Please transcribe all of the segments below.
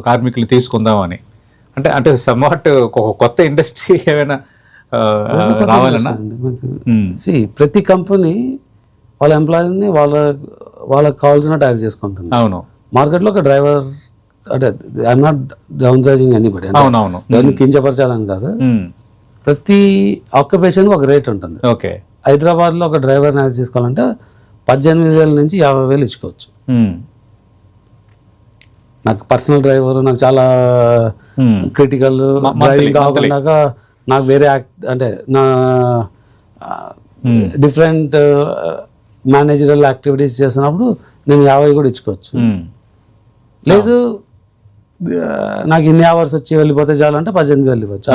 కార్మికులు తీసుకుందామని అంటే అంటే సమ్వాట్ ఒక కొత్త ఇండస్ట్రీ ఏమైనా రావాలన్నా ప్రతి కంపెనీ వాళ్ళ ఎంప్లాయీస్ని వాళ్ళకి కావాల్సిన టైర్ చేసుకుంటుంది. అవును, మార్కెట్లో ఒక డ్రైవర్ అంటే I'm not down sizing anybody, అవునవును, దాన్ని కించపరచాలని కాదు. ప్రతి ఆక్యుపేషన్కి ఒక రేట్ ఉంటుంది. ఓకే, హైదరాబాద్లో ఒక డ్రైవర్ని హైర్ చేసుకోవాలంటే 18,000 నుంచి 50,000 ఇచ్చుకోవచ్చు. నాకు పర్సనల్ డ్రైవర్, నాకు చాలా క్రిటికల్ డ్రైవింగ్ కాకుండా నాకు వేరే అంటే నా డిఫరెంట్ మేనేజరల్ యాక్టివిటీస్ చేసినప్పుడు నేను 50 కూడా ఇచ్చుకోవచ్చు. లేదు నాకు ఇన్ని అవర్స్ వచ్చి వెళ్ళిపోతే చాలంటే 18,000 ఇవ్వచ్చు.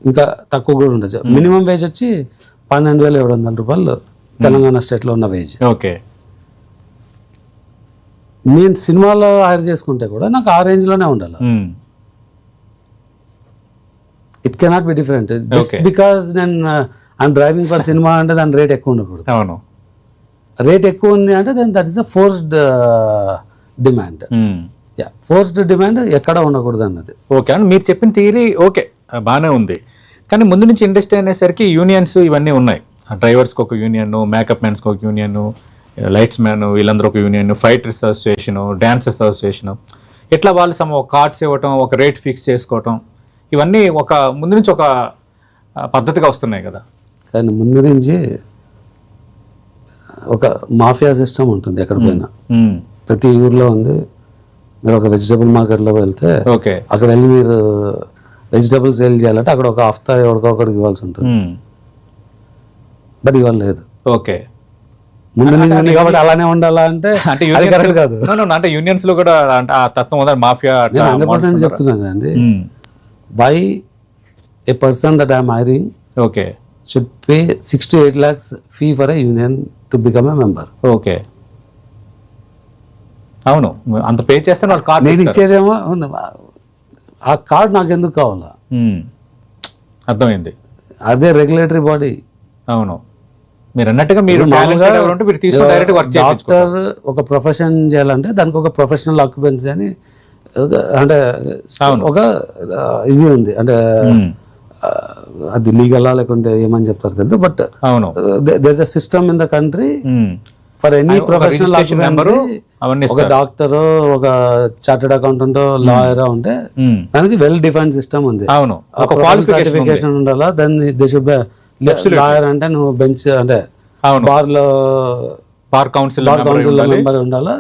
ఇంకా తక్కువ కూడా ఉండొచ్చు. మినిమం వేజ్ వచ్చి 12,700 రూపాయలు తెలంగాణ స్టేట్లో ఉన్న వేజ్. ఓకే, నేను సినిమాలో హైర్ చేసుకుంటే కూడా నాకు ఆ రేంజ్లోనే ఉండాలి. It cannot be different just because నేను ఐఎమ్ డ్రైవింగ్ ఫర్ సినిమా అంటే దాని రేట్ ఎక్కువ ఉండకూడదు. అవును, రేట్ ఎక్కువ ఉంది అంటే then that is a forced demand. Forced demand ఎక్కడ ఉండకూడదు అన్నది. ఓకే, అని మీరు చెప్పిన థియరీ ఓకే బాగానే ఉంది. కానీ ముందు నుంచి ఇండస్ట్రీ అనేసరికి యూనియన్స్ ఇవన్నీ ఉన్నాయి. డ్రైవర్స్కి ఒక యూనియన్, మేకప్ మ్యాన్స్కి ఒక యూనియన్, లైట్స్ మ్యాన్ వీళ్ళందరూ ఒక union, fighters association, dancers association, ఇట్లా వాళ్ళు ఒక కార్డ్స్ ఇవ్వటం, ఒక రేట్ ఫిక్స్ చేసుకోవటం, ఇవన్నీ ఒక ముందు నుంచి ఒక పద్ధతిగా వస్తున్నాయి కదా. కానీ ముందు నుంచి ఒక మాఫియా సిస్టమ్ ఉంటుంది ఎక్కడ పోయినా, ప్రతి ఊర్లో ఉంది. మీరు ఒక వెజిటబుల్ మార్కెట్లో వెళ్తే ఓకే, అక్కడ వెళ్ళి మీరు వెజిటబుల్ సేల్ చేయాలంటే అక్కడ ఒక హఫ్తా ఎవరికొకరికి ఇవ్వాల్సి ఉంటుంది. బట్ ఇవాళ లేదు. ఓకే, ముందు నుంచి కాబట్టి అలానే ఉండాలా అంటే అది కరెక్ట్ కాదు. అంటే యూనియన్స్ లో కూడా ఆ తత్వం ఉందా? మాఫియా 100% చెప్తున్నాను కదండి. Why a person that I'm hiring okay should pay 6 to 8 lakhs fee for a union to become a member. Okay, అవును, అంత పే చేస్తే వాళ్ళు కార్డు నేను ఇచ్చేదేమో ఆ కార్డు నాకు ఎందుకు కావాలా? అర్థమైంది, అదే రెగ్యులేటరీ బాడీ. అవును, మీరు అన్నట్టుగా మీరు డాక్టర్ ఒక ప్రొఫెషన్ చేయాలంటే దానికి ఒక ప్రొఫెషనల్ ఆక్యుపెన్సీ అని అంటే ఒక ఇది ఉంది. అంటే అది లీగలా లేకుంటే ఏమని చెప్తారు తెలియదు. But there is a system in the country for any professional occupancy. ఒక డాక్టర్, ఒక చార్టెడ్ అకౌంటెంట్, లాయర్ ఉంటే దానికి వెల్ డిఫైన్డ్ సిస్టమ్ ఉంది. సర్టిఫికేషన్ ఉండాలా. Then they should be lawyer అంటే నువ్వు బెంచ్ అంటే బార్ కౌన్సిల్ మెంబర్ ఉండాలా.